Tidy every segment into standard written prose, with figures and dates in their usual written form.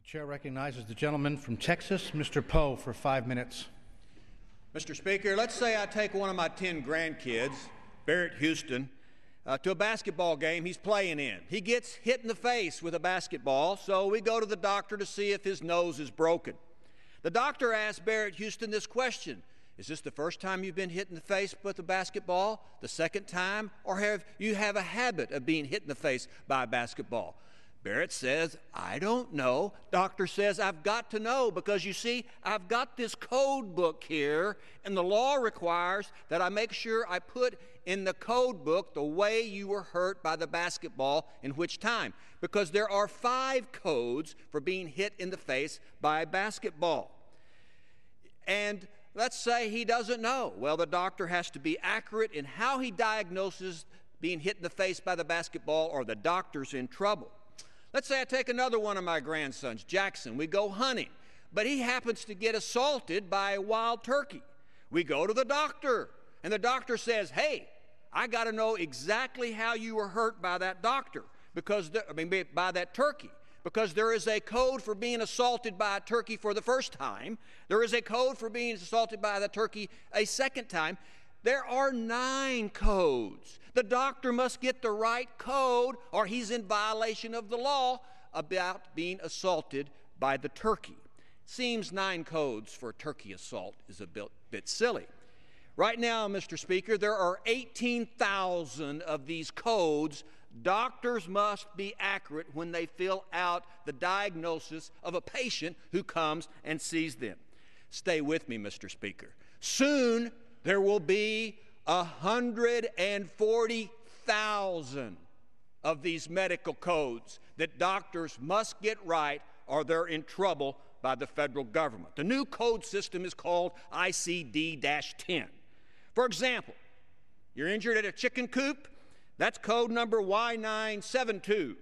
The chair recognizes the gentleman from Texas, Mr. Poe, for 5 minutes. Mr. Speaker, let's say I take one of my 10 grandkids, Barrett Houston, to a basketball game he's playing in. He gets hit in the face with a basketball, so we go to the doctor to see if his nose is broken. The doctor asks Barrett Houston this question: is this the first time you've been hit in the face with a basketball, the second time, or have you have a habit of being hit in the face by a basketball? Barrett says, I don't know. Doctor says, I've got to know because, you see, I've got this code book here, and the law requires that I make sure I put in the code book the way you were hurt by the basketball in which time, because there are 5 codes for being hit in the face by a basketball. And let's say he doesn't know. Well, the doctor has to be accurate in how he diagnoses being hit in the face by the basketball, or the doctor's in trouble. Let's say I take another one of my grandsons, Jackson. We go hunting, but he happens to get assaulted by a wild turkey. We go to the doctor, and the doctor says, hey, I got to know exactly how you were hurt by that by that turkey, because there is a code for being assaulted by a turkey for the first time. There is a code for being assaulted by the turkey a second time. There are 9 codes. The doctor must get the right code, or he's in violation of the law about being assaulted by the turkey. Seems 9 codes for a turkey assault is a bit silly. Right now, Mr. Speaker, there are 18,000 of these codes. Doctors must be accurate when they fill out the diagnosis of a patient who comes and sees them. Stay with me, Mr. Speaker. Soon, there will be 140,000 of these medical codes that doctors must get right, or they're in trouble by the federal government. The new code system is called ICD-10. For example, you're injured at a chicken coop, that's code number Y972.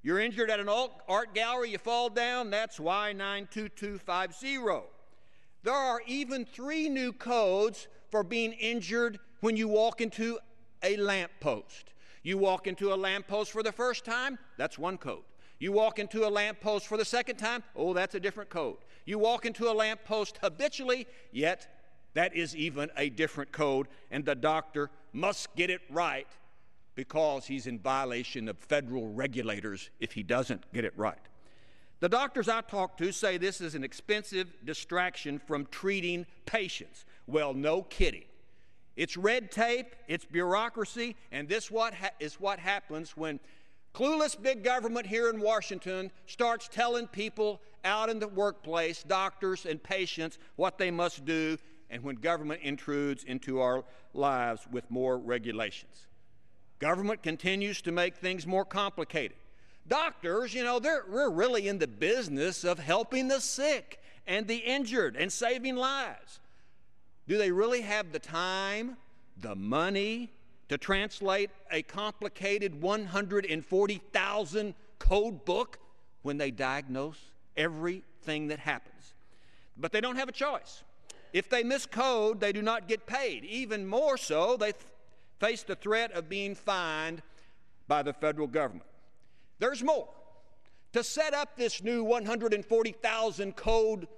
You're injured at an art gallery, you fall down, that's Y92250. There are even 3 new codes for being injured when you walk into a lamppost. You walk into a lamppost for the first time, that's 1 code. You walk into a lamppost for the second time, oh, that's a different code. You walk into a lamppost habitually, yet that is even a different code, and the doctor must get it right because he's in violation of federal regulators if he doesn't get it right. The doctors I talk to say this is an expensive distraction from treating patients. Well, no kidding. It's red tape, it's bureaucracy, and this is what happens when clueless big government here in Washington starts telling people out in the workplace, doctors and patients, what they must do, and when government intrudes into our lives with more regulations. Government continues to make things more complicated. Doctors, you know, we're really in the business of helping the sick and the injured and saving lives. Do they really have the time, the money, to translate a complicated 140,000 code book when they diagnose everything that happens? But they don't have a choice. If they miscode, they do not get paid. Even more so, they face the threat of being fined by the federal government. There's more. To set up this new 140,000 code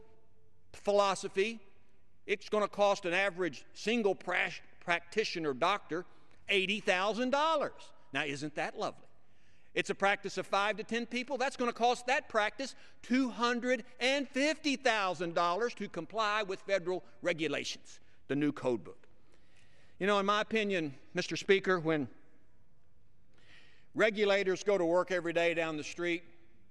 philosophy, it's going to cost an average single practitioner doctor $80,000. Now, isn't that lovely? It's a practice of 5 to 10 people. That's going to cost that practice $250,000 to comply with federal regulations, the new code book. You know, in my opinion, Mr. Speaker, when regulators go to work every day down the street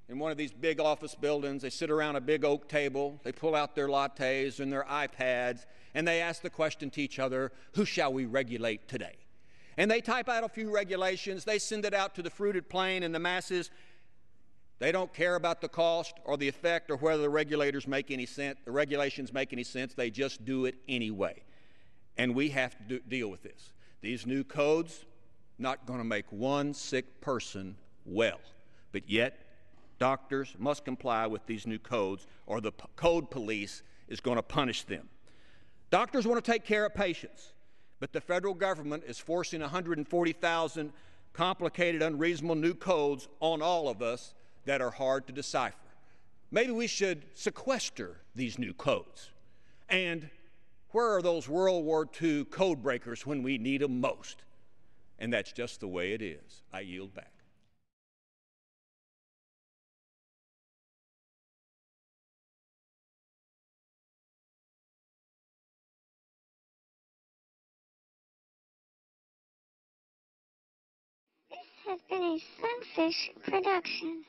in one of these big office buildings, they sit around a big oak table, they pull out their lattes and their iPads, and they ask the question to each other, who shall we regulate today? And they type out a few regulations, they send it out to the fruited plain and the masses. They don't care about the cost or the effect or whether the regulations make any sense, they just do it anyway. And we have to deal with this. These new codes, not going to make one sick person well, but yet doctors must comply with these new codes or the code police is going to punish them. Doctors want to take care of patients, but the federal government is forcing 140,000 complicated, unreasonable new codes on all of us that are hard to decipher. Maybe we should sequester these new codes. And where are those World War II code breakers when we need them most? And that's just the way it is. I yield back. This has been a Sunfish production.